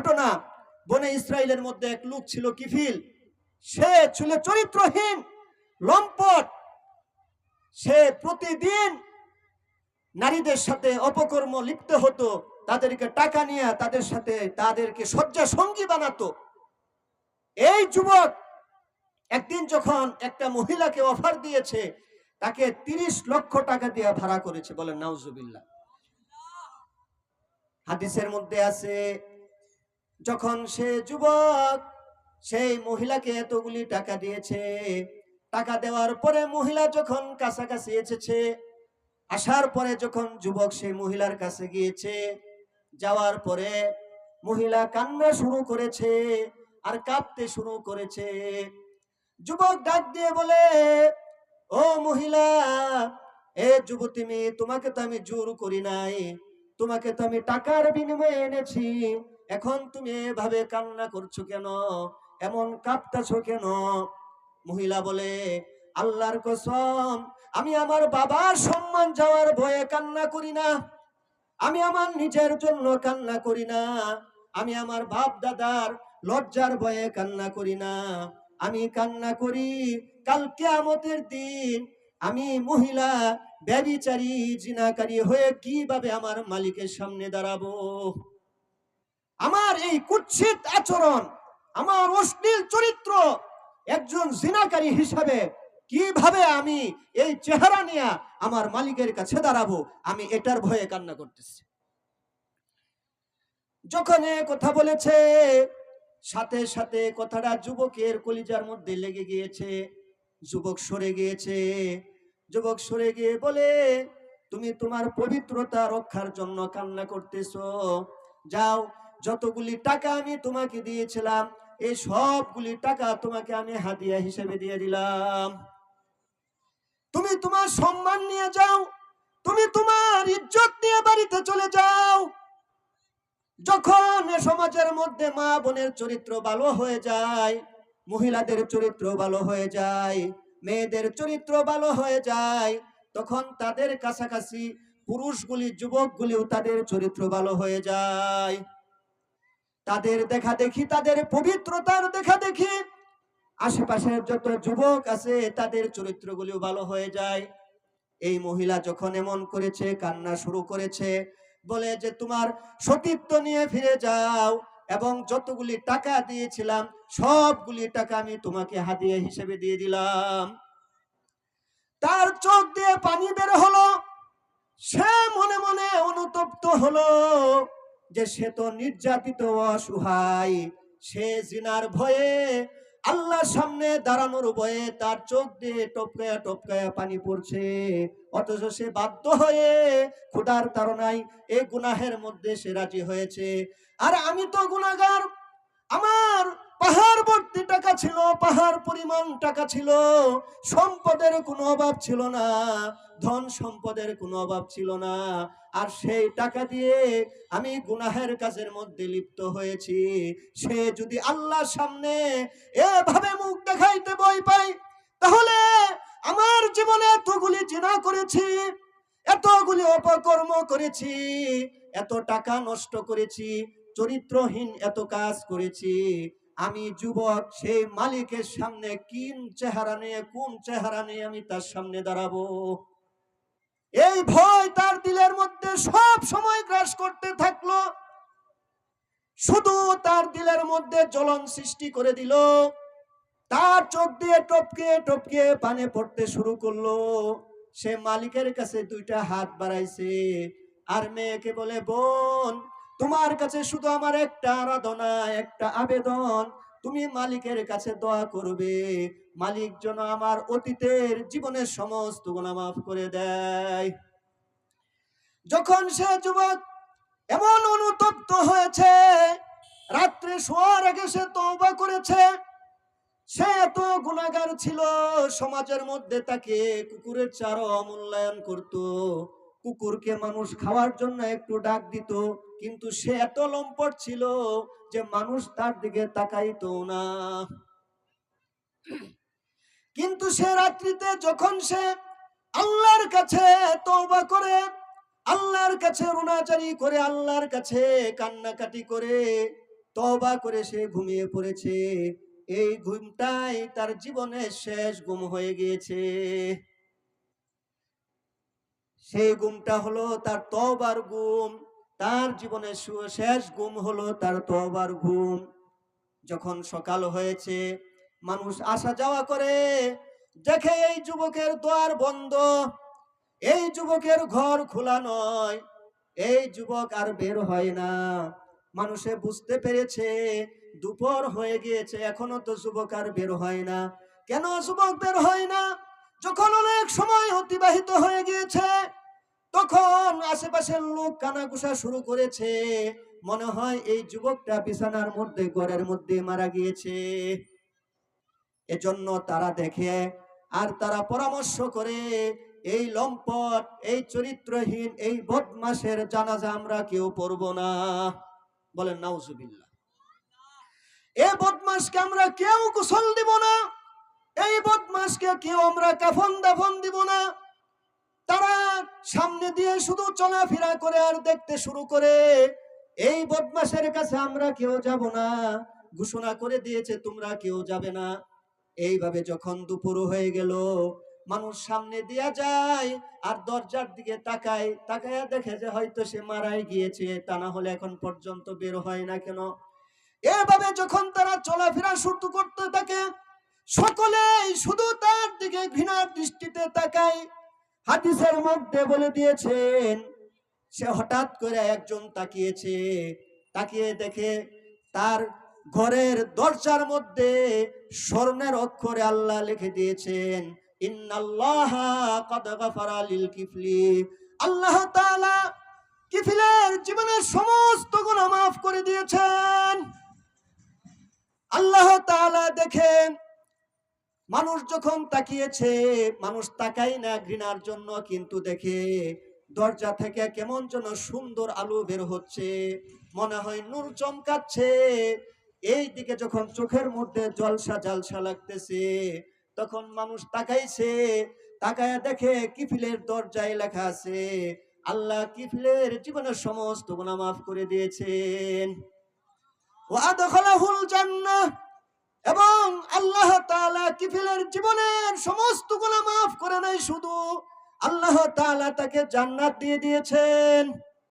ঘটনা, বনে ইসরায়েলের মধ্যে এক লোক ছিল কিফিল। সে ছিল চরিত্রহীন, লম্পট। সে প্রতিদিন নারীদের সাথে অপকর্ম লিপ্ত হতো, তাদেরকে টাকা নিয়ে তাদেরকে শয্যা সঙ্গী বানাতো। এই যুবক একদিন যখন একটা মহিলাকে অফার দিয়েছে, তাকে 30 লক্ষ টাকা দিয়ে ভাড়া করেছে। বলেন নাউজুবিল্লাহ। হাদিসের মধ্যে আছে, যখন সে যুবক সেই মহিলাকে এতগুলি টাকা দিয়েছে, টাকা দেওয়ার পরে মহিলা যখন কাছাকাছি এসেছে, আসার পরে যখন যুবক সেই মহিলার কাছে গিয়েছে, যাওয়ার পরে মহিলা কান্না শুরু করেছে আর কাঁদতে শুরু করেছে। যুবক ডাক দিয়ে বলে, ও মহিলা, এ যুবতী মেয়ে, তোমাকে তো আমি জোর করি নাই, তোমাকে তো আমি টাকার বিনিময়ে এনেছি, এখন তুমি এভাবে কান্না করছো কেন, এমন কাঁদতেছো কেন? মহিলা বলে, আল্লাহর কসম, আমি আমার বাবার সম্মান যাওয়ার ভয়ে কান্না করি না, আমি আমার নিজের জন্য কান্না করি না, আমি আমার বাপ দাদার লজ্জার ভয়ে কান্না করি না, আমি কান্না করি কাল কিয়ামতের দিন আমি মহিলা ব্যভিচারী জিনাকারী হয়ে কিভাবে আমার মালিকের সামনে দাঁড়াবো। আমার এই কুৎসিত আচরণ, আমার অশ্লীল চরিত্র, একজন জিনাকারী হিসাবে কিভাবে আমি এই চেহারা নিয়ে আমার মালিকের কাছে দাঁড়াবো, আমি এটার ভয়ে কান্না করতেছি। যখন কথা বলেছে, সাথে সাথে কথাটা যুবকের কলিজার মধ্যে লেগে গিয়েছে। যুবক সরে গিয়েছে। যুবক সরে গিয়ে বলে, তুমি তোমার পবিত্রতা রক্ষার জন্য কান্না করতেছো, যাও, যতগুলি টাকা আমি তোমাকে দিয়েছিলাম এই সবগুলি টাকা তোমাকে আমি হাদিয়া হিসেবে দিয়ে দিলাম, তুমি তোমার সম্মান নিয়ে যাও, তুমি তোমার ইজ্জত নিয়ে বাড়িতে চলে যাও। যখন সমাজের মধ্যে মা বোনের চরিত্র ভালো হয়ে যায়, মহিলাদের চরিত্র ভালো হয়ে যায়, মেয়েদের চরিত্র ভালো হয়ে যায়, তখন তাদের কাছাকাছি পুরুষগুলি, যুবকগুলিও তাদের চরিত্র ভালো হয়ে যায়। তাদের দেখা দেখি, তাদের পবিত্রতার দেখা দেখি আশেপাশের যত যুবক আছে তাদের চরিত্রগুলিও ভালো হয়ে যায়। এই মহিলা যখন এমন করেছে, কান্না শুরু করেছে, বলে যে তোমার সতীত্ব নিয়ে ফিরে যাও এবং যতগুলি টাকা দিয়েছিলাম সবগুলি টাকা আমি তোমাকে হাদিয়া হিসেবে দিয়ে দিলাম। তার চোখ দিয়ে পানি বের হলো। সে মনে মনে অনুতপ্ত হলো যে সে তো নির্যাতিত, অসহায়, সে জিনার ভয়ে, আল্লাহর সামনে দাঁড়ানোর ভয়ে তার চোখ দিয়ে টপকায়া টপকায়া পানি পড়ছে, অথচ সে বাধ্য হয়ে খোদার তাড়নায় এই গুনাহের মধ্যে সে রাজি হয়েছে। আর আমি তো গুনাহগার, আমার পাহাড় ভর্তি টাকা ছিল, পাহাড় পরিমাণ টাকা ছিল, সম্পদের কোনো অভাব ছিল না, ধন সম্পদের কোনো অভাব ছিল না, আর সেই টাকা দিয়ে আমি গুনাহের কাজের মধ্যে লিপ্ত হয়েছি। সে যদি আল্লাহর সামনে এভাবে মুখ দেখাইতে ভয় পাই, তাহলে আমার জীবনে এতগুলি জিনা করেছি, এতগুলি অপকর্ম করেছি, এত টাকা নষ্ট করেছি, চরিত্রহীন এত কাজ করেছি, আমি যুবক সেই মালিকের সামনে কোন চেহারা নিয়ে আমি তার সামনে দাঁড়াবো। এই ভয় তার দিলের মধ্যে সব সময় গ্রাস করতে থাকলো। শুধু তার দিলের মধ্যে জ্বলন সৃষ্টি করে দিল। তার চোখ দিয়ে টপকে টপকে পানি পড়তে শুরু করলো। সে মালিকের কাছে দুইটা হাত বাড়াইছে আর মেয়েকে বলে, বোন, তোমার কাছে শুধু আমার একটা আরাধনা, একটা আবেদন, তুমি মালিকের কাছে দোয়া করবে, মালিক যেন আমার অতীতের জীবনের সমস্ত গুনাহ মাফ করে দেয়। যখন সে যুবক এমন অনুতপ্ত হয়েছে, রাত্রে শোয়ার আগে সে তওবা করেছে। সে এত গুনাহগার ছিল, সমাজের মধ্যে তাকে কুকুরের চারও অমূল্যায়ন করত, কুকুরকে মানুষ খাওয়ার জন্য একটু ডাক দিত, কিন্তু সে এত লম্পট ছিল যে মানুষ তার দিকে তাকাইতো না। কিন্তু সে রাত্রিতে যখন সে আল্লাহর কাছে তওবা করে, আল্লাহর কাছে রুনাজারি করে, আল্লাহর কাছে কান্নাকাটি করে, তওবা করে সে ঘুমিয়ে পড়েছে, এই ঘুমটাই তার জীবনের শেষ ঘুম হয়ে গিয়েছে। সেই ঘুমটা হলো তার তওবার ঘুম। তার জীবনের শেষ ঘুম হলো তার তওবার ঘুম। যখন সকাল হয়েছে, মানুষ আসা যাওয়া করে, দেখে এই যুবকের দ্বার বন্ধ, এই যুবকের ঘর খোলা নয়, এই যুবক আর বের হয় না। মানুষে বুঝতে পেরেছে দুপুর হয়ে গিয়েছে, এখনো তো যুবক আর বের হয় না। কেন যুবক বের হয় না? যখন অনেক সময় অতিবাহিত হয়ে গিয়েছে, তখন আশেপাশের লোক কানাঘুষা শুরু করেছে, মনে হয় এই যুবকটা বিছানার মধ্যে, ঘরের মধ্যে মারা গিয়েছে। এজন্য তারা দেখে আর তারা পরামর্শ করে, এই লম্পট, এই চরিত্রহীন, এই বদমাশের জানাজা আমরা কেউ পড়ব না। বলেন নাউজুবিল্লাহ। এই বদমাশকে আমরা কেউ গোসল দিব না, এই বদমাশকে কেউ আমরা কাফন দাফন দিব না। তারা সামনে দিয়ে শুধু চলাফেরা করে আর দেখতে শুরু করে, এই বদমাশের কাছে আমরা কেউ যাব না, ঘোষণা করে দিয়েছে তোমরা কেউ যাবে না। এইভাবে যখন দুপুর হয়ে গেল, মানুষ সামনে দিয়া যায় আর দরজার দিকে তাকায়, তাকায়া দেখে যে হয়তো সে মারাই গিয়েছে, তা না হলে এখন পর্যন্ত বের হয় না কেন। এভাবে যখন তারা চলাফেরা শুরু করতে থাকে, সকলেই শুধু তার দিকে ঘৃণার দৃষ্টিতে তাকায়। হাদিসের মধ্যে বলে দিয়েছেন, সে হঠাৎ করে একজন তাকিয়েছে, তাকিয়ে দেখে তার ঘরের দরজার মধ্যে স্বর্ণের অক্ষরে আল্লাহ লিখে দিয়েছেন, ইন্নাল্লাহা ক্বাদ গাফারা লিল কিফলি। আল্লাহ তাআলা কিফিলের জীবনের সমস্ত গুনাহ মাফ করে দিয়েছেন। আল্লাহ তাআলা দেখেন, মানুষ যখন তাকিয়েছে, মানুষ তাকাই না ঘৃণার জন্য, কিন্তু দেখে দরজা থেকে কেমন যেন সুন্দর আলো বের হচ্ছে, মনে হয় নূর চমকাচ্ছে। এই দিকে যখন চোখের মধ্যে জলসা জলসা লাগতেছে, তখন মানুষ তাকাইছে, তাকায়া দেখে কিফিলের দরজায় লেখা আছে, আল্লাহ কিফিলের জীবনের সমস্ত গুনাহ মাফ করে দিয়েছেন। ওয়া আদখালাহুল জান্নাহ, এবং আল্লাহ তাআলা কিফিলের জীবনের সমস্ত গুনাহ মাফ করে নাই, শুধু আল্লাহ তাআলা তাকে জান্নাত দিয়ে দিয়েছেন।